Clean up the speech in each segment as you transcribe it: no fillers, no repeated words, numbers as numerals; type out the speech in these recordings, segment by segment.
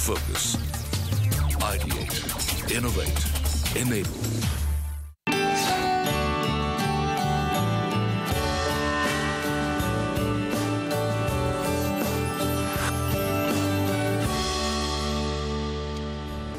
Focus. Ideate. Innovate. Enable.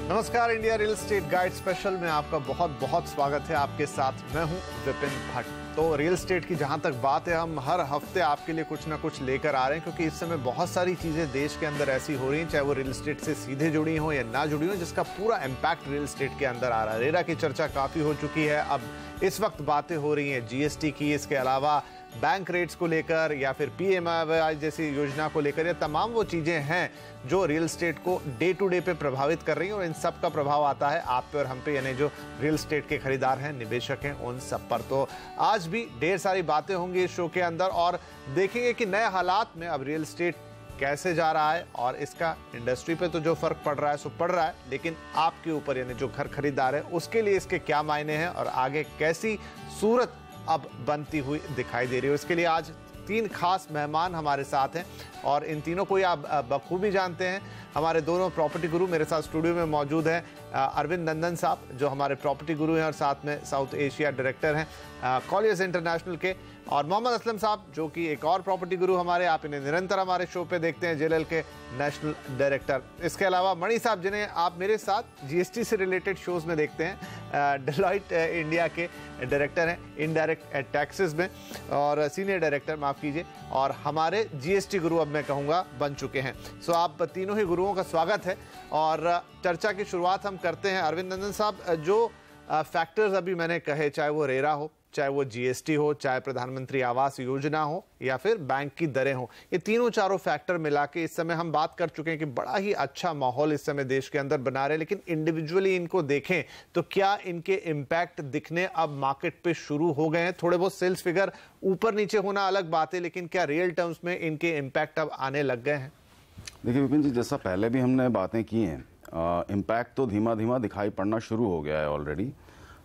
नमस्कार, India real estate guide special में आपका बहुत बहुत स्वागत है। आपके साथ मैं हूं विपिन भट्ट। तो रियल एस्टेट की जहां तक बात है, हम हर हफ्ते आपके लिए कुछ ना कुछ लेकर आ रहे हैं, क्योंकि इस समय बहुत सारी चीजें देश के अंदर ऐसी हो रही हैं, चाहे वो रियल एस्टेट से सीधे जुड़ी हो या ना जुड़ी हो, जिसका पूरा इम्पैक्ट रियल एस्टेट के अंदर आ रहा है। रेरा की चर्चा काफी हो चुकी है, अब इस वक्त बातें हो रही हैं जीएसटी की, इसके अलावा बैंक रेट्स को लेकर या फिर पीएमआईवाई जैसी योजना को लेकर। ये तमाम वो चीजें हैं जो रियल एस्टेट को डे टू डे पे प्रभावित कर रही हैं, और इन सब का प्रभाव आता है आप पे और हम पे, यानी जो रियल एस्टेट के खरीदार हैं, निवेशक हैं, उन सब पर। तो आज भी ढेर सारी बातें होंगी इस शो के अंदर, और देखेंगे कि नए हालात में अब रियल एस्टेट कैसे जा रहा है, और इसका इंडस्ट्री पे तो जो फर्क पड़ रहा है सो पड़ रहा है, लेकिन आपके ऊपर यानी जो घर खरीदार है उसके लिए इसके क्या मायने हैं और आगे कैसी सूरत अब बनती हुई दिखाई दे रही है। इसके लिए आज तीन खास मेहमान हमारे साथ हैं, और इन तीनों को आप बखूबी जानते हैं। हमारे दोनों प्रॉपर्टी गुरु मेरे साथ स्टूडियो में मौजूद हैं। अरविंद नंदन साहब जो हमारे प्रॉपर्टी गुरु हैं और साथ में साउथ एशिया डायरेक्टर हैं कॉलियर्स इंटरनेशनल के, और मोहम्मद असलम साहब जो कि एक और प्रॉपर्टी गुरु हमारे, आप इन्हें निरंतर हमारे शो पे देखते हैं, जेएलएल के नेशनल डायरेक्टर। इसके अलावा मणि साहब जिन्हें आप मेरे साथ जीएसटी से रिलेटेड शोज में देखते हैं, डेलॉयट इंडिया के डायरेक्टर हैं इनडायरेक्ट टैक्सेस में, और सीनियर डायरेक्टर माफ कीजिए, और हमारे जीएसटी गुरु अब मैं कहूँगा बन चुके हैं। सो आप तीनों ही गुरुओं का स्वागत है, और चर्चा की शुरुआत हम करते हैं। अरविंद नंदन साहब, जो फैक्टर्स अभी मैंने कहे, चाहे वो रेरा हो, चाहे वो जीएसटी हो, चाहे प्रधानमंत्री आवास योजना हो, या फिर बैंक की दरें हो, ये तीनों चारों फैक्टर मिला के इस समय हम बात कर चुके हैं कि बड़ा ही अच्छा माहौल इस समय देश के अंदर बना रहे हैं। लेकिन इंडिविजुअली इनको देखें तो क्या इनके इम्पैक्ट दिखने अब मार्केट पे शुरू हो गए हैं? थोड़े बहुत सेल्स फिगर ऊपर नीचे होना अलग बात है, लेकिन क्या रियल टर्म्स में इनके इम्पैक्ट अब आने लग गए हैं? देखिए विपिन जी, जैसा पहले भी हमने बातें की हैं, इम्पैक्ट तो धीमा धीमा दिखाई पड़ना शुरू हो गया है ऑलरेडी।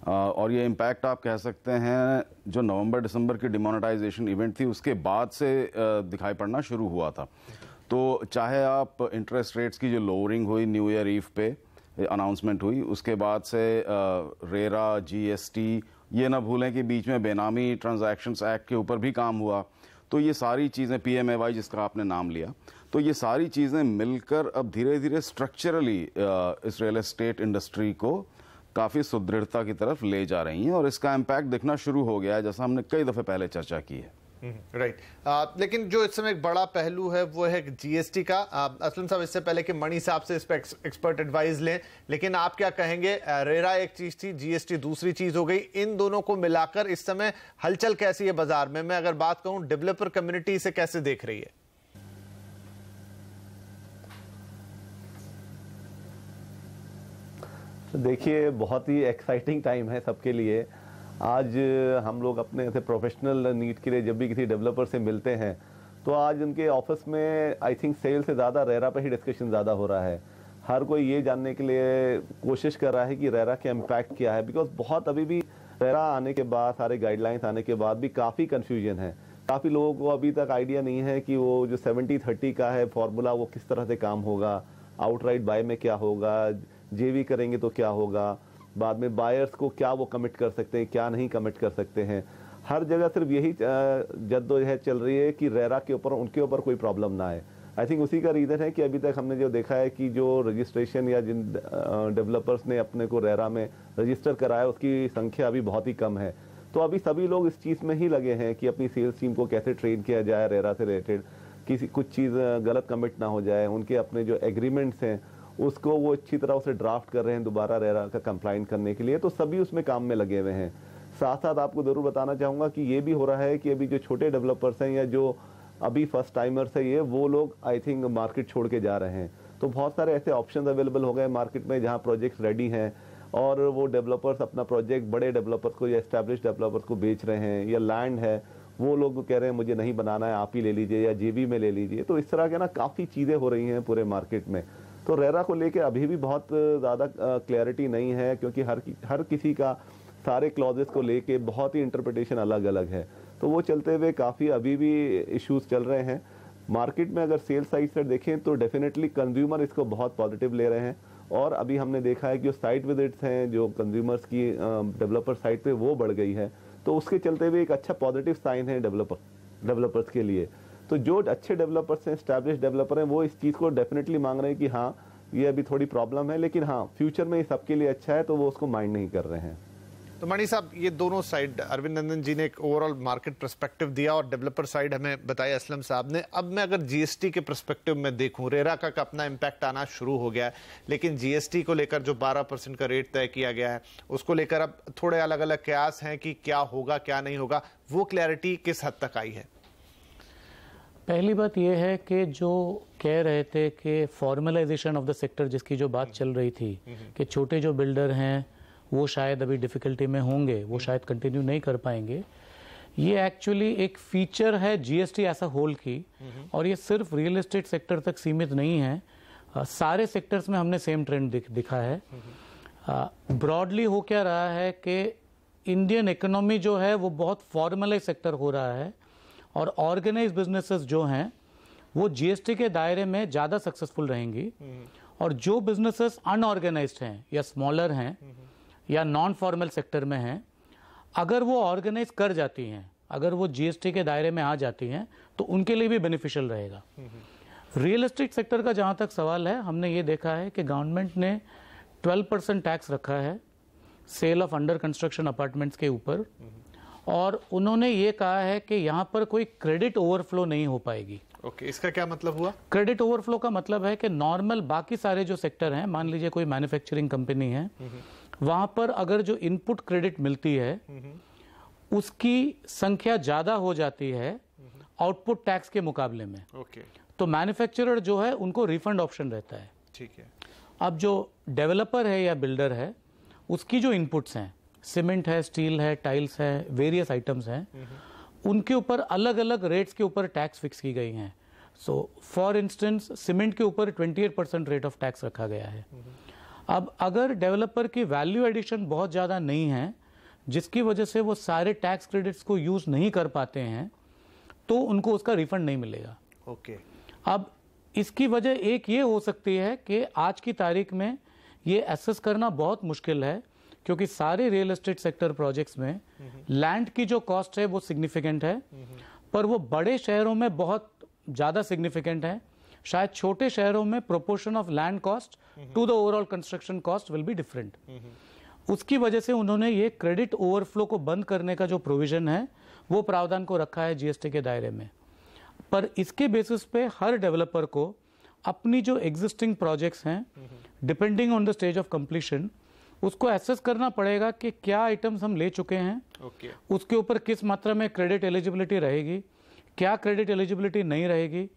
और ये इम्पैक्ट आप कह सकते हैं जो नवंबर दिसंबर की डिमोनेटाइजेशन इवेंट थी उसके बाद से दिखाई पड़ना शुरू हुआ था। तो चाहे आप इंटरेस्ट रेट्स की जो लोअरिंग हुई न्यू ईयर ईव पे अनाउंसमेंट हुई, उसके बाद से रेरा, जीएसटी, ये ना भूलें कि बीच में बेनामी ट्रांजैक्शंस एक्ट के ऊपर भी काम हुआ। तो ये सारी चीज़ें, पीएमआईवाई जिसका आपने नाम लिया, तो ये सारी चीज़ें मिलकर अब धीरे धीरे स्ट्रक्चरली इस रियल एस्टेट इंडस्ट्री को काफ़ी सुदृढ़ता की तरफ ले जा रही हैं, और इसका इम्पैक्ट दिखना शुरू हो गया है, जैसा हमने कई दफ़े पहले चर्चा की है। राइट। लेकिन जो इस समय एक बड़ा पहलू है वो है जीएसटी का। असलम साहब, इससे पहले कि मणि साहब से इस पर एक्सपर्ट एडवाइस लें, लेकिन आप क्या कहेंगे? रेरा एक चीज थी, जीएसटी दूसरी चीज हो गई, इन दोनों को मिलाकर इस समय हलचल कैसी है बाजार में? मैं अगर बात कहूं डेवलपर कम्युनिटी इसे कैसे देख रही है? देखिए, बहुत ही एक्साइटिंग टाइम है सबके लिए। आज हम लोग अपने ऐसे प्रोफेशनल नीड के लिए जब भी किसी डेवलपर से मिलते हैं, तो आज उनके ऑफिस में आई थिंक सेल से ज़्यादा रेरा पे ही डिस्कशन ज़्यादा हो रहा है। हर कोई ये जानने के लिए कोशिश कर रहा है कि रेरा का इम्पैक्ट क्या है, बिकॉज बहुत अभी भी रेरा आने के बाद, सारे गाइडलाइंस आने के बाद भी काफ़ी कन्फ्यूजन है। काफ़ी लोगों को अभी तक आइडिया नहीं है कि वो जो 70-30 का है फॉर्मूला, वो किस तरह से काम होगा, आउटराइट बाय में क्या होगा, जेवी करेंगे तो क्या होगा, बाद में बायर्स को क्या वो कमिट कर सकते हैं, क्या नहीं कमिट कर सकते हैं। हर जगह सिर्फ यही जद्दोजहद चल रही है कि रेरा के ऊपर, उनके ऊपर कोई प्रॉब्लम ना आए। आई थिंक उसी का रीज़न है कि अभी तक हमने जो देखा है कि जो रजिस्ट्रेशन या जिन डेवलपर्स ने अपने को रेरा में रजिस्टर कराया उसकी संख्या अभी बहुत ही कम है। तो अभी सभी लोग इस चीज़ में ही लगे हैं कि अपनी सेल्स टीम को कैसे ट्रेन किया जाए रेरा से रिलेटेड, किसी कुछ चीज़ गलत कमिट ना हो जाए, उनके अपने जो एग्रीमेंट्स हैं उसको वो अच्छी तरह उसे ड्राफ्ट कर रहे हैं दोबारा रेरा का कंप्लाइंट करने के लिए। तो सभी उसमें काम में लगे हुए हैं। साथ साथ आपको ज़रूर बताना चाहूँगा कि ये भी हो रहा है कि अभी जो छोटे डेवलपर्स हैं या जो अभी फर्स्ट टाइमर्स है, ये वो लोग आई थिंक मार्केट छोड़ के जा रहे हैं। तो बहुत सारे ऐसे ऑप्शन अवेलेबल हो गए मार्केट में जहाँ प्रोजेक्ट्स रेडी हैं, और वो डेवलपर्स अपना प्रोजेक्ट बड़े डेवलपर्स को या एस्टैब्लिश डेवलपर्स को बेच रहे हैं, या लैंड है वो लोग कह रहे हैं मुझे नहीं बनाना है, आप ही ले लीजिए या जेबी में ले लीजिए। तो इस तरह के ना काफ़ी चीज़ें हो रही हैं पूरे मार्केट में। तो रेरा को लेके अभी भी बहुत ज़्यादा क्लैरिटी नहीं है, क्योंकि हर किसी का सारे क्लॉजेस को लेके बहुत ही इंटरप्रिटेशन अलग अलग है। तो वो चलते हुए काफ़ी अभी भी इश्यूज चल रहे हैं। मार्केट में अगर सेल साइड से देखें तो डेफिनेटली कंज्यूमर इसको बहुत पॉजिटिव ले रहे हैं, और अभी हमने देखा है कि जो साइट विजिट्स हैं जो कंज्यूमर्स की डेवलपर साइट पे वो बढ़ गई है, तो उसके चलते हुए एक अच्छा पॉजिटिव साइन है डेवलपर्स के लिए। तो जो अच्छे डेवलपर्स हैं, एस्टैब्लिश डेवलपर हैं, वो इस चीज़ को डेफिनेटली मांग रहे हैं कि हाँ ये अभी थोड़ी प्रॉब्लम है, लेकिन हाँ फ्यूचर में ये सबके लिए अच्छा है, तो वो उसको माइंड नहीं कर रहे हैं। तो मणि साहब, ये दोनों साइड अरविंद नंदन जी ने एक ओवरऑल मार्केट पर्सपेक्टिव दिया और डेवलपर साइड हमें बताया असलम साहब ने। अब मैं अगर जीएसटी के पर्सपेक्टिव में देखूं, रेरा का अपना इम्पैक्ट आना शुरू हो गया है, लेकिन जीएसटी को लेकर जो 12% का रेट तय किया गया है उसको लेकर अब थोड़े अलग अलग कयास हैं कि क्या होगा क्या नहीं होगा, वो क्लैरिटी किस हद तक आई है? पहली बात यह है कि जो कह रहे थे कि फॉर्मलाइजेशन ऑफ द सेक्टर, जिसकी जो बात चल रही थी कि छोटे जो बिल्डर हैं वो शायद अभी डिफ़िकल्टी में होंगे, वो शायद कंटिन्यू नहीं कर पाएंगे, ये एक्चुअली एक फीचर है जीएसटी एज अ होल की, और ये सिर्फ रियल एस्टेट सेक्टर तक सीमित नहीं है। सारे सेक्टर्स में हमने सेम ट्रेंड दिखा है। ब्रॉडली हो क्या रहा है कि इंडियन इकोनॉमी जो है वो बहुत फॉर्मलाइज सेक्टर हो रहा है, और ऑर्गेनाइज बिजनेसेस जो हैं वो जीएसटी के दायरे में ज़्यादा सक्सेसफुल रहेंगी, और जो बिजनेसेस अनऑर्गेनाइज्ड हैं या स्मॉलर हैं या नॉन फॉर्मल सेक्टर में हैं, अगर वो ऑर्गेनाइज कर जाती हैं, अगर वो जीएसटी के दायरे में आ जाती हैं, तो उनके लिए भी बेनिफिशियल रहेगा। रियल एस्टेट सेक्टर का जहाँ तक सवाल है, हमने ये देखा है कि गवर्नमेंट ने 12% टैक्स रखा है sale of under construction apartments के ऊपर, और उन्होंने ये कहा है कि यहाँ पर कोई क्रेडिट ओवरफ्लो नहीं हो पाएगी। ओके, इसका क्या मतलब हुआ? क्रेडिट ओवरफ्लो का मतलब है कि नॉर्मल बाकी सारे जो सेक्टर हैं, मान लीजिए कोई मैन्युफैक्चरिंग कंपनी है, वहां पर अगर जो इनपुट क्रेडिट मिलती है उसकी संख्या ज्यादा हो जाती है आउटपुट टैक्स के मुकाबले में, तो मैन्युफैक्चरर जो है उनको रिफंड ऑप्शन रहता है। ठीक है। अब जो डेवलपर है या बिल्डर है, उसकी जो इनपुट्स हैं, सीमेंट है, स्टील है, टाइल्स है, वेरियस आइटम्स हैं, उनके ऊपर अलग अलग रेट्स के ऊपर टैक्स फिक्स की गई हैं। सो फॉर इंस्टेंस सीमेंट के ऊपर 28% रेट ऑफ टैक्स रखा गया है। अब अगर डेवलपर की वैल्यू एडिशन बहुत ज़्यादा नहीं है, जिसकी वजह से वो सारे टैक्स क्रेडिट्स को यूज़ नहीं कर पाते हैं, तो उनको उसका रिफंड नहीं मिलेगा। ओके। अब इसकी वजह एक ये हो सकती है कि आज की तारीख में ये एसेस करना बहुत मुश्किल है, क्योंकि सारे रियल एस्टेट सेक्टर प्रोजेक्ट्स में लैंड की जो कॉस्ट है वो सिग्निफिकेंट है, पर वो बड़े शहरों में बहुत ज़्यादा सिग्निफिकेंट है। शायद छोटे शहरों में proportion of land cost to the overall construction cost will be different. उसकी वजह से उन्होंने ये क्रेडिट ओवरफ्लो को बंद करने का जो प्रोविजन है वो प्रावधान को रखा है जीएसटी के दायरे में। पर इसके बेसिस पे हर डेवलपर को अपनी जो एग्जिस्टिंग प्रोजेक्ट्स हैं, depending on the stage of completion, उसको एसेस करना पड़ेगा कि क्या आइटम्स हम ले चुके हैं, उसके ऊपर किस मात्रा में क्रेडिट एलिजिबिलिटी रहेगी, क्या क्रेडिट एलिजिबिलिटी नहीं रहेगी,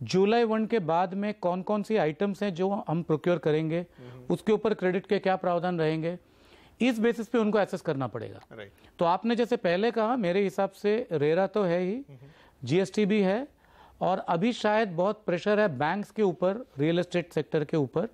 जुलाई 1 के बाद में कौन कौन सी आइटम्स हैं जो हम प्रोक्योर करेंगे, उसके ऊपर क्रेडिट के क्या प्रावधान रहेंगे, इस बेसिस पे उनको एसेस करना पड़ेगा। तो आपने जैसे पहले कहा, मेरे हिसाब से रेरा तो है ही, जीएसटी भी है, और अभी शायद बहुत प्रेशर है बैंक्स के ऊपर, रियल एस्टेट सेक्टर के ऊपर,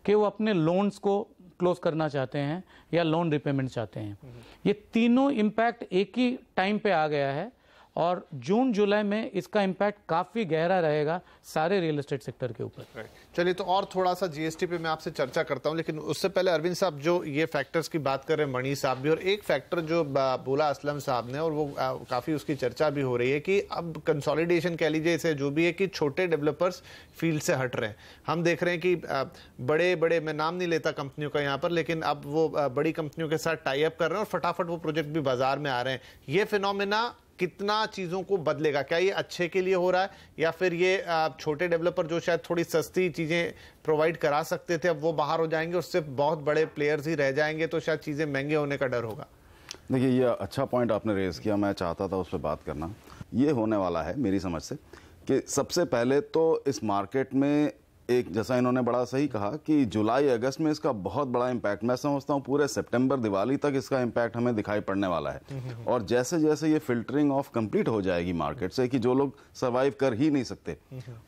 कि वो अपने लोन्स को क्लोज करना चाहते हैं या लोन रिपेमेंट चाहते हैं। ये तीनों इम्पैक्ट एक ही टाइम पे आ गया है, और जून जुलाई में इसका इम्पैक्ट काफी गहरा रहेगा सारे रियल एस्टेट सेक्टर के ऊपर। चलिए, तो और थोड़ा सा जीएसटी पे मैं आपसे चर्चा करता हूं, लेकिन उससे पहले अरविंद साहब, जो ये फैक्टर्स की बात कर रहे हैं मणि साहब भी, और एक फैक्टर जो बोला असलम साहब ने, और वो काफी उसकी चर्चा भी हो रही है कि अब कंसोलिडेशन कह लीजिए इसे, जो भी है कि छोटे डेवलपर्स फील्ड से हट रहे हैं। हम देख रहे हैं कि बड़े बड़े, मैं नाम नहीं लेता कंपनियों का यहाँ पर, लेकिन अब वो बड़ी कंपनियों के साथ टाई अप कर रहे हैं और फटाफट वो प्रोजेक्ट भी बाजार में आ रहे हैं। ये फिनोमेना कितना चीजों को बदलेगा? क्या ये अच्छे के लिए हो रहा है, या फिर ये छोटे डेवलपर जो शायद थोड़ी सस्ती चीजें प्रोवाइड करा सकते थे, अब वो बाहर हो जाएंगे, उससे बहुत बड़े प्लेयर्स ही रह जाएंगे, तो शायद चीजें महंगे होने का डर होगा? देखिए, ये अच्छा पॉइंट आपने रेज किया, मैं चाहता था उस पर बात करना। ये होने वाला है मेरी समझ से कि सबसे पहले तो इस मार्केट में एक जैसा इन्होंने बड़ा सही कहा कि जुलाई अगस्त में इसका बहुत बड़ा इम्पैक्ट, मैं समझता हूँ पूरे सितंबर दिवाली तक इसका इम्पैक्ट हमें दिखाई पड़ने वाला है। और जैसे जैसे ये फिल्टरिंग ऑफ कंप्लीट हो जाएगी मार्केट से कि जो लोग सर्वाइव कर ही नहीं सकते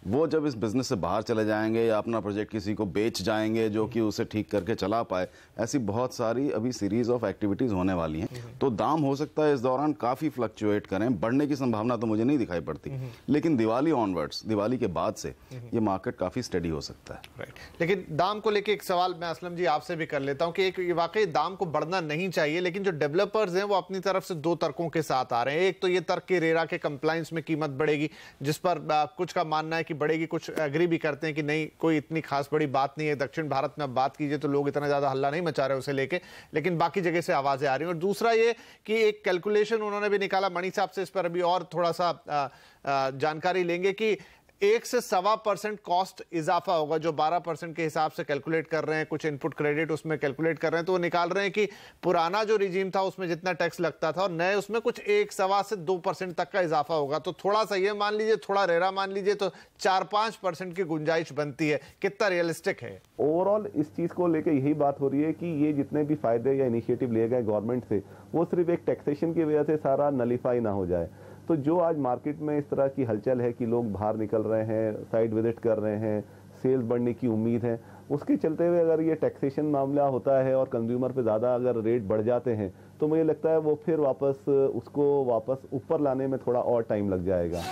वो जब इस बिजनेस से बाहर चले जाएंगे या अपना प्रोजेक्ट किसी को बेच जाएंगे जो कि उसे ठीक करके चला पाए, ऐसी बहुत सारी अभी सीरीज ऑफ एक्टिविटीज होने वाली हैं। तो दाम हो सकता है इस दौरान काफी फ्लक्चुएट करें, बढ़ने की संभावना तो मुझे नहीं दिखाई पड़ती, लेकिन दिवाली ऑनवर्ड्स, दिवाली के बाद से ये मार्केट काफी स्टेडी हो सकता है। राइट, लेकिन दाम को लेके एक सवाल मैं असलम जी आपसे भी कर लेता हूं कि एक वाकई दाम को बढ़ना नहीं चाहिए, लेकिन जो डेवलपर्स हैं वो अपनी तरफ से दो तर्कों के साथ आ रहे हैं। एक तो ये तर्क कि रेरा के कंप्लायंस में कीमत बढ़ेगी, जिस पर कुछ का मानना है कि बढ़ेगी, कुछ एग्री भी करते हैं कि नहीं कोई इतनी खास बड़ी बात नहीं है। दक्षिण भारत में अब बात कीजिए तो लोग इतना ज्यादा हल्ला नहीं मचा रहे उसे लेके, लेकिन बाकी जगह से आवाजें आ रही हैं। और दूसरा ये कि एक कैलकुलेशन उन्होंने भी निकाला, मणि साहब से इस पर अभी और थोड़ा सा जानकारी लेंगे कि 1 से 1.25% कॉस्ट इजाफा होगा, जो 12% के हिसाब से कैलकुलेट कर रहे हैं, कुछ इनपुट क्रेडिट उसमें कैलकुलेट कर रहे हैं। तो वो निकाल रहे हैं कि पुराना जो रिजीम था उसमें जितना टैक्स लगता था और नए उसमें कुछ 1.25 से 2% तक का इजाफा होगा। तो थोड़ा सा ये मान लीजिए, थोड़ा रेरा मान लीजिए, तो 4-5% की गुंजाइश बनती है। कितना रियलिस्टिक है? ओवरऑल इस चीज को लेकर यही बात हो रही है कि ये जितने भी फायदे या इनिशिएटिव लिए गए गवर्नमेंट से, वो सिर्फ एक टैक्सेशन की वजह से सारा नलीफाई ना हो जाए। तो जो आज मार्केट में इस तरह की हलचल है कि लोग बाहर निकल रहे हैं, साइट विजिट कर रहे हैं, सेल्स बढ़ने की उम्मीद है, उसके चलते हुए अगर ये टैक्सेशन मामला होता है और कंज्यूमर पे ज़्यादा अगर रेट बढ़ जाते हैं तो मुझे लगता है वो फिर उसको वापस ऊपर लाने में थोड़ा और टाइम लग जाएगा।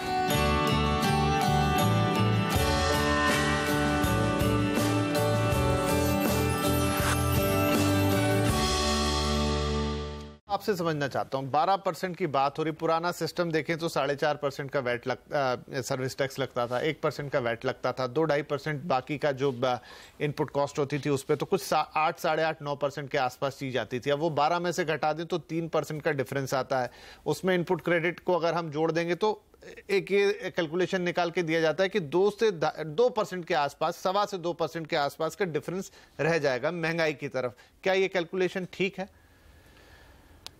आपसे समझना चाहता हूं, 12% की बात हो रही, पुराना सिस्टम देखें तो 4.5% का वैट सर्विस टैक्स लगता था, 1% का वैट लगता था, 2-2.5% बाकी का जो इनपुट कॉस्ट होती थी उस पर तो कुछ 8, 8.5, 9% के आसपास चीज आती थी। अब वो 12 में से घटा दें तो 3% का डिफरेंस आता है। उसमें इनपुट क्रेडिट को अगर हम जोड़ देंगे तो एक ये कैलकुलेशन निकाल के दिया जाता है कि 2% के आसपास, 1.25 से 2% के आसपास का डिफरेंस रह जाएगा महंगाई की तरफ। क्या ये कैलकुलेशन ठीक है?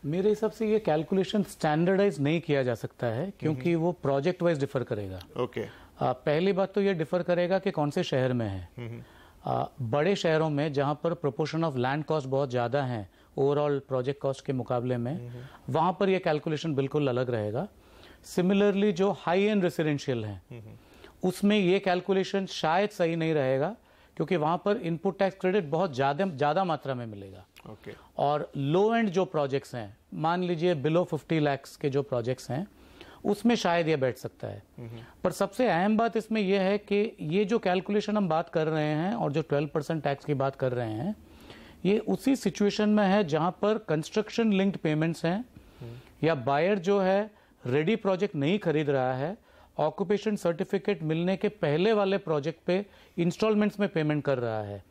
मेरे हिसाब से ये कैलकुलेशन स्टैंडर्डाइज नहीं किया जा सकता है, क्योंकि वो प्रोजेक्ट वाइज डिफर करेगा। ओके। पहली बात तो ये डिफर करेगा कि कौन से शहर में है। बड़े शहरों में जहां पर प्रोपोर्शन ऑफ लैंड कॉस्ट बहुत ज्यादा है ओवरऑल प्रोजेक्ट कॉस्ट के मुकाबले में, वहां पर यह कैलकुलेशन बिल्कुल अलग रहेगा। सिमिलरली जो हाई एंड रेसिडेंशियल है उसमें ये कैलकुलेशन शायद सही नहीं रहेगा, क्योंकि वहां पर इनपुट टैक्स क्रेडिट बहुत ज्यादा मात्रा में मिलेगा। Okay. और लो एंड जो प्रोजेक्ट्स हैं, मान लीजिए बिलो 50 लाख के जो प्रोजेक्ट्स हैं, उसमें शायद ये बैठ सकता है। पर सबसे अहम बात इसमें यह है कि ये जो कैलकुलेशन हम बात कर रहे हैं और जो 12% टैक्स की बात कर रहे हैं, ये उसी सिचुएशन में है जहां पर कंस्ट्रक्शन लिंक्ड पेमेंट्स हैं या बायर जो है रेडी प्रोजेक्ट नहीं खरीद रहा है, ऑक्यूपेशन सर्टिफिकेट मिलने के पहले वाले प्रोजेक्ट पे इंस्टॉलमेंट्स में पेमेंट कर रहा है।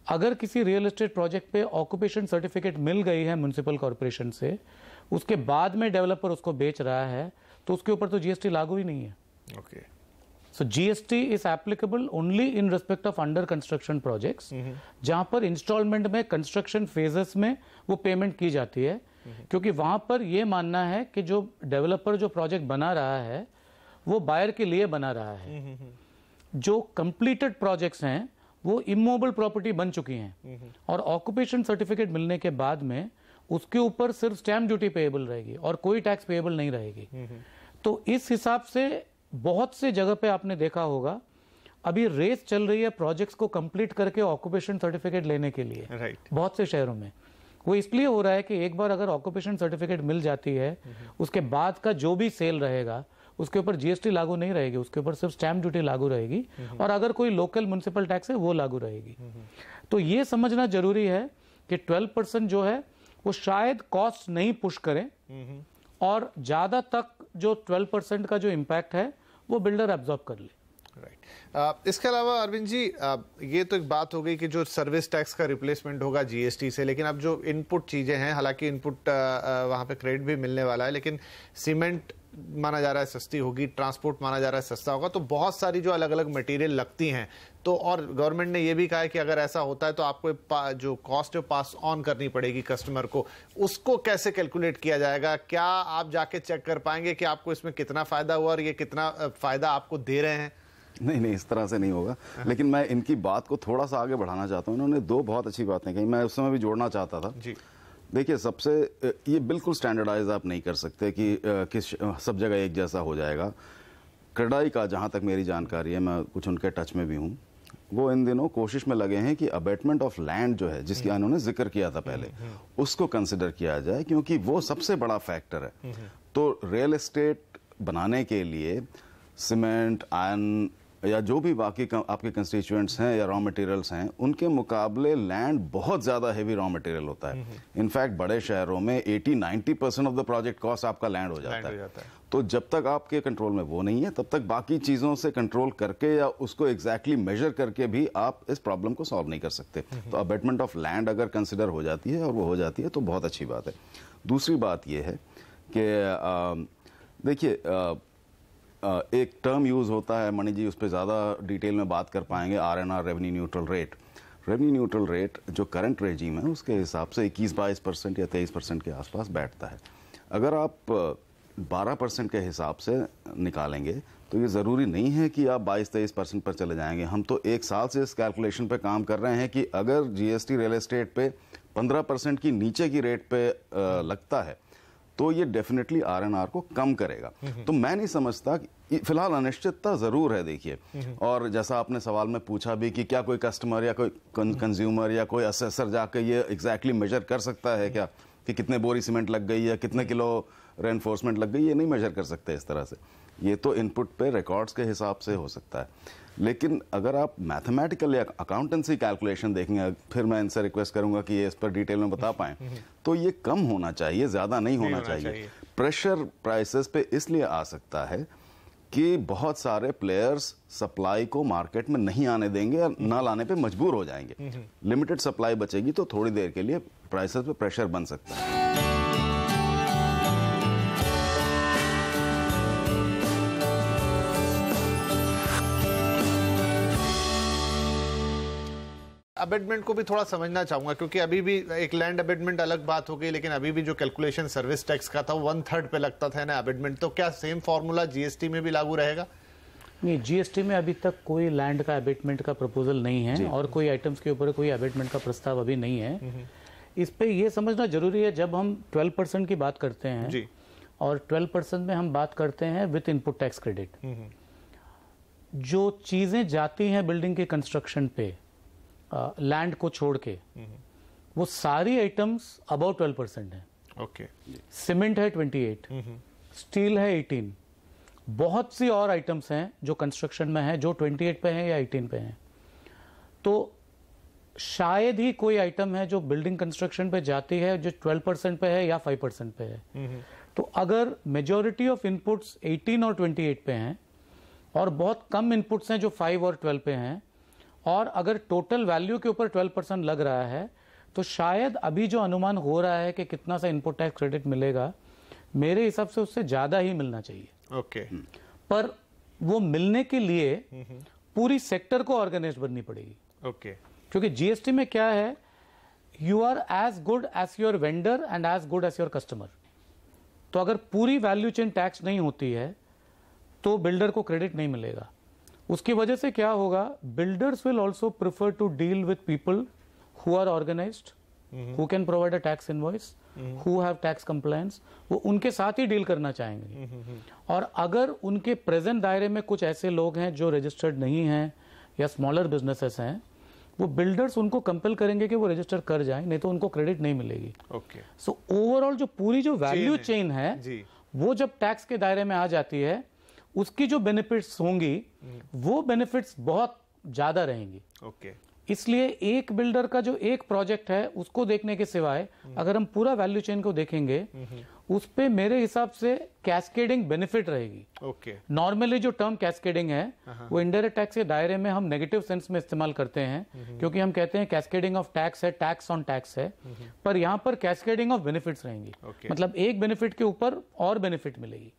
अगर किसी रियल एस्टेट प्रोजेक्ट पे ऑक्यूपेशन सर्टिफिकेट मिल गई है म्युनिसिपल कॉर्पोरेशन से, उसके बाद में डेवलपर उसको बेच रहा है, तो उसके ऊपर तो जीएसटी लागू ही नहीं है। Okay. So GST is applicable only in respect of under construction projects, जहां पर इंस्टॉलमेंट में कंस्ट्रक्शन फेजेस में वो पेमेंट की जाती है, क्योंकि वहां पर यह मानना है कि जो डेवलपर जो प्रोजेक्ट बना रहा है वो बायर के लिए बना रहा है। जो कंप्लीटेड प्रोजेक्ट्स हैं वो इमोबल प्रॉपर्टी बन चुकी हैं और ऑक्यूपेशन सर्टिफिकेट मिलने के बाद में उसके ऊपर सिर्फ स्टैम्प ड्यूटी पेएबल रहेगी और कोई टैक्स पेएबल नहीं रहेगी। तो इस हिसाब से बहुत से जगह पे आपने देखा होगा अभी रेस चल रही है प्रोजेक्ट्स को कंप्लीट करके ऑक्यूपेशन सर्टिफिकेट लेने के लिए। Right. बहुत से शहरों में वो इसलिए हो रहा है कि एक बार अगर ऑक्यूपेशन सर्टिफिकेट मिल जाती है, उसके बाद का जो भी सेल रहेगा उसके ऊपर जीएसटी लागू नहीं रहेगी, उसके ऊपर सिर्फ स्टैम्प ड्यूटी लागू रहेगी और अगर कोई लोकल म्युनिसिपल टैक्स है वो लागू रहेगी। तो ये समझना जरूरी है कि 12% जो है वो शायद कॉस्ट नहीं पुश करे और ज्यादा तक जो 12% का जो इम्पैक्ट है वो बिल्डर एब्जॉर्ब कर ले। राइट। इसके अलावा अरविंद जी, ये तो एक बात हो गई कि जो सर्विस टैक्स का रिप्लेसमेंट होगा जीएसटी से, लेकिन अब जो इनपुट चीजें हैं, हालांकि इनपुट वहां पे क्रेडिट भी मिलने वाला है, लेकिन सीमेंट माना जा रहा है सस्ती होगी, ट्रांसपोर्ट माना जा रहा है सस्ता होगा, तो बहुत सारी जो अलग अलग मटेरियल लगती हैं। तो और गवर्नमेंट ने ये भी कहा है कि अगर ऐसा होता है तो आपको जो कॉस्ट है पास ऑन करनी पड़ेगी कस्टमर को। उसको कैसे कैलकुलेट किया जाएगा? क्या आप जाके चेक कर पाएंगे कि आपको इसमें कितना फायदा हुआ और ये कितना फायदा आपको दे रहे हैं? नहीं, इस तरह से नहीं होगा, लेकिन मैं इनकी बात को थोड़ा सा आगे बढ़ाना चाहता हूँ। इन्होंने दो बहुत अच्छी बातें कही, मैं उस समय भी जोड़ना चाहता था जी। देखिए, सबसे ये बिल्कुल स्टैंडर्डाइज आप नहीं कर सकते कि किस सब जगह एक जैसा हो जाएगा। क्रेडाई का जहाँ तक मेरी जानकारी है, मैं कुछ उनके टच में भी हूँ, वो इन दिनों कोशिश में लगे हैं कि अबेटमेंट ऑफ लैंड जो है, जिसकी उन्होंने जिक्र किया था पहले, उसको कंसिडर किया जाए, क्योंकि वो सबसे बड़ा फैक्टर है। तो रियल एस्टेट बनाने के लिए सीमेंट, आयरन या जो भी बाकी आपके कंस्टिट्यूएंट्स हैं या रॉ मटेरियल्स हैं, उनके मुकाबले लैंड बहुत ज़्यादा हेवी रॉ मटेरियल होता है। इनफैक्ट बड़े शहरों में 80-90% ऑफ द प्रोजेक्ट कॉस्ट आपका लैंड हो जाता है। तो जब तक आपके कंट्रोल में वो नहीं है, तब तक बाकी चीज़ों से कंट्रोल करके या उसको एग्जैक्टली मेजर करके भी आप इस प्रॉब्लम को सॉल्व नहीं कर सकते। तो अबेटमेंट ऑफ लैंड अगर कंसिडर हो जाती है, और वो हो जाती है, तो बहुत अच्छी बात है। दूसरी बात ये है कि देखिए, एक टर्म यूज़ होता है, मणि जी उस पर ज़्यादा डिटेल में बात कर पाएंगे, RNR, revenue neutral rate. Revenue neutral rate जो करंट रेजीम है, उसके हिसाब से 21-22% या 23% के आसपास बैठता है। अगर आप 12% के हिसाब से निकालेंगे, तो ये ज़रूरी नहीं है कि आप 22-23% पर चले जाएंगे। हम तो एक साल से इस कैलकुलेशन पे काम कर रहे हैं कि अगर GST रियल एस्टेट पे 15% की नीचे की रेट पे लगता है, तो ये डेफिनेटली RNR को कम करेगा। तो मैं नहीं समझता कि फिलहाल अनिश्चितता जरूर है, देखिए। और जैसा आपने सवाल में पूछा भी कि क्या कोई कस्टमर या कोई कंज्यूमर या कोई असेसर जाकर ये एग्जैक्टली मेजर कर सकता है क्या कि कितने बोरी सीमेंट लग गई या कितने किलो रेनफोर्समेंट लग गई, ये नहीं मेजर कर सकते इस तरह से। ये तो इनपुट पे रिकॉर्ड्स के हिसाब से हो सकता है। लेकिन अगर आप मैथमेटिकल या अकाउंटेंसी कैलकुलेशन देखेंगे, फिर मैं इनसे रिक्वेस्ट करूंगा कि ये इस पर डिटेल में बता पाएं, तो ये कम होना चाहिए, ज़्यादा नहीं होना चाहिए। प्रेशर प्राइसेस पे इसलिए आ सकता है कि बहुत सारे प्लेयर्स सप्लाई को मार्केट में नहीं आने देंगे और ना लाने पे मजबूर हो जाएंगे। लिमिटेड सप्लाई बचेगी तो थोड़ी देर के लिए प्राइसेस पे प्रेशर बन सकता है। अबेटमेंट को भी थोड़ा समझना चाहूंगा, क्योंकि अभी भी एक लैंड अबेटमेंट अलग बात हो गई, लेकिन अभी भी जो कैलकुलेशन सर्विस टैक्स का था, 1/3 पे लगता था ना अबेटमेंट। तो क्या सेम फॉर्मूला GST में भी लागू रहेगा? नहीं, GST में अभी तक कोई लैंड का अबेटमेंट का प्रपोजल नहीं है, और कोई आइटम्स के ऊपर कोई अबेटमेंट का प्रस्ताव अभी नहीं है। इस पे ये समझना जरूरी है, जब हम 12% की बात करते हैं जी, और 12% में हम बात करते हैं विथ इनपुट टैक्स क्रेडिट, जो चीजें जाती हैं बिल्डिंग के कंस्ट्रक्शन पे लैंड को छोड़ के, वो सारी आइटम्स अबाउ 12% है। ओके। सीमेंट है 28, स्टील है 18, बहुत सी और आइटम्स हैं जो कंस्ट्रक्शन में है जो 28 पे हैं या 18 पे हैं। तो शायद ही कोई आइटम है जो बिल्डिंग कंस्ट्रक्शन पे जाती है जो 12% पे है या 5% पे है। तो अगर मेजॉरिटी ऑफ इनपुट्स 18 और 28 पे हैं, और बहुत कम इनपुट्स हैं जो 5 और 12 पे हैं, और अगर टोटल वैल्यू के ऊपर 12% लग रहा है, तो शायद अभी जो अनुमान हो रहा है कि कितना सा इनपुट टैक्स क्रेडिट मिलेगा, मेरे हिसाब से उससे ज्यादा ही मिलना चाहिए। ओके। पर वो मिलने के लिए पूरी सेक्टर को ऑर्गेनाइज बननी पड़ेगी। ओके। क्योंकि GST में क्या है, you are as good as your vendor and as good as your customer. तो अगर पूरी वैल्यू चेन टैक्स नहीं होती है, तो बिल्डर को क्रेडिट नहीं मिलेगा। उसकी वजह से क्या होगा, builders will also prefer to deal with people who are organised, who can provide a tax invoice, who have tax compliance. वो उनके साथ ही डील करना चाहेंगे। और अगर उनके प्रेजेंट दायरे में कुछ ऐसे लोग हैं जो रजिस्टर्ड नहीं हैं या स्मॉलर बिजनेसेस हैं, वो बिल्डर्स उनको कंपेल करेंगे कि वो रजिस्टर कर जाएं, नहीं तो उनको क्रेडिट नहीं मिलेगी। ओके। सो ओवरऑल जो पूरी जो वैल्यू चेन है जी, वो जब टैक्स के दायरे में आ जाती है, उसकी जो बेनिफिट्स होंगी वो बेनिफिट्स बहुत ज्यादा रहेंगी। ओके। इसलिए एक बिल्डर का जो एक प्रोजेक्ट है उसको देखने के सिवाय अगर हम पूरा वैल्यू चेन को देखेंगे, उस पे मेरे हिसाब से कैस्केडिंग बेनिफिट रहेगी। ओके। नॉर्मली जो टर्म कैस्केडिंग है वो इनडायरेक्ट टैक्स के दायरे में हम नेगेटिव सेंस में इस्तेमाल करते हैं, क्योंकि हम कहते हैं कैस्केडिंग ऑफ टैक्स है, टैक्स ऑन टैक्स है। पर यहाँ पर कैस्केडिंग ऑफ बेनिफिट्स रहेंगी। मतलब एक बेनिफिट के ऊपर और बेनिफिट मिलेगी।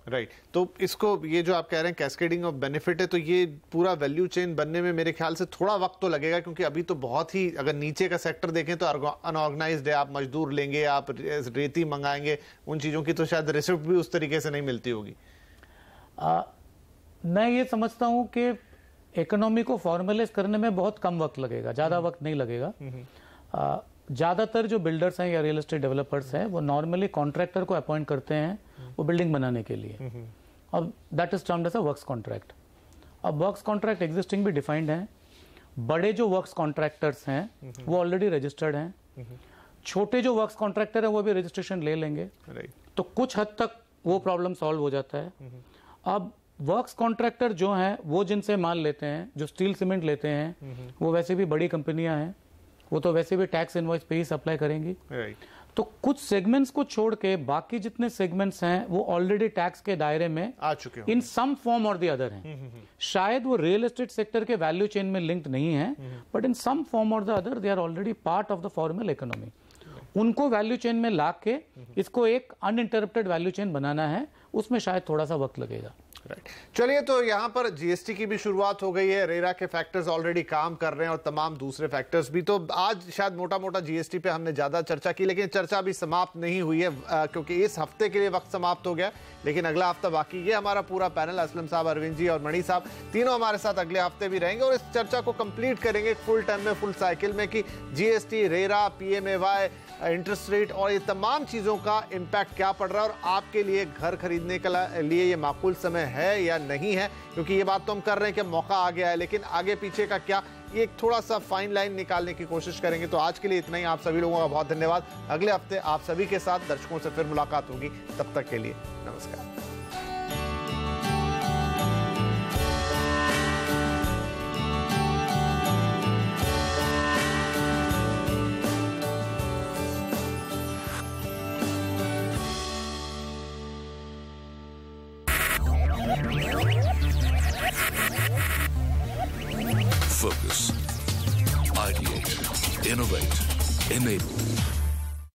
राइट। तो इसको, ये जो आप कह रहे हैं कैस्केडिंग ऑफ बेनिफिट है, तो ये पूरा वैल्यू चेन बनने में मेरे ख्याल से थोड़ा वक्त तो लगेगा, क्योंकि अभी तो बहुत ही, अगर नीचे का सेक्टर देखें तो अनऑर्गेनाइज्ड है। आप मजदूर लेंगे, आप रेती मंगाएंगे, उन चीजों की तो शायद रिसिप्ट भी उस तरीके से नहीं मिलती होगी। मैं ये समझता हूं कि इकोनॉमी को फॉर्मलाइज करने में बहुत कम वक्त लगेगा, ज़्यादा वक्त नहीं लगेगा। ज़्यादातर जो बिल्डर्स हैं या रियल एस्टेट डेवलपर्स हैं वो नॉर्मली कॉन्ट्रैक्टर को अपॉइंट करते हैं वो बिल्डिंग बनाने के लिए। अब that is termed as a works contract. अब वर्क्स कॉन्ट्रैक्ट एग्जिस्टिंग भी डिफाइंड हैं। बड़े जो वर्क्स कॉन्ट्रैक्टर्स हैं वो ऑलरेडी रजिस्टर्ड हैं। छोटे जो वर्क्स कॉन्ट्रैक्टर हैं वो भी रजिस्ट्रेशन ले लेंगे, तो कुछ हद तक वो प्रॉब्लम सॉल्व हो जाता है। अब वर्क्स कॉन्ट्रैक्टर जो हैं वो जिनसे माल लेते हैं, जो स्टील सीमेंट लेते हैं, वो वैसे भी बड़ी कंपनियां हैं, वो तो वैसे भी टैक्स इनवॉइस पे ही सप्लाई करेंगी। तो कुछ सेगमेंट्स को छोड़ के बाकी जितने सेगमेंट्स हैं वो ऑलरेडी टैक्स के दायरे में आ चुके हैं, in some form or the other हैं। शायद वो रियल एस्टेट सेक्टर के वैल्यू चेन में लिंक्ड नहीं है, but in some form or the other they are already part of the formal economy. उनको वैल्यू चेन में ला के इसको एक अनइंटरप्टेड वैल्यू चेन बनाना है, उसमें शायद थोड़ा सा वक्त लगेगा। चलिए, तो यहाँ पर जीएसटी की भी शुरुआत हो गई है, रेरा के फैक्टर्स ऑलरेडी काम कर रहे हैं और तमाम दूसरे फैक्टर्स भी। तो आज शायद मोटा मोटा जीएसटी पे हमने ज्यादा चर्चा की, लेकिन चर्चा अभी समाप्त नहीं हुई है क्योंकि इस हफ्ते के लिए वक्त समाप्त हो गया, लेकिन अगला हफ्ता बाकी। ये हमारा पूरा पैनल, असलम साहब, अरविंद जी और मणि साहब, तीनों हमारे साथ अगले हफ्ते भी रहेंगे और इस चर्चा को कंप्लीट करेंगे फुल टाइम में, फुल साइकिल में, कि GST, RERA, PMAY, interest rate और ये तमाम चीजों का इंपैक्ट क्या पड़ रहा है और आपके लिए घर खरीदने के लिए ये माकूल समय है या नहीं है। क्योंकि ये बात तो हम कर रहे हैं कि मौका आ गया है, लेकिन आगे पीछे का क्या, ये एक थोड़ा सा फाइन लाइन निकालने की कोशिश करेंगे। तो आज के लिए इतना ही। आप सभी लोगों का बहुत धन्यवाद। अगले हफ्ते आप सभी के साथ दर्शकों से फिर मुलाकात होगी। तब तक के लिए नमस्कार। Focus. Ideate. Innovate. Enable.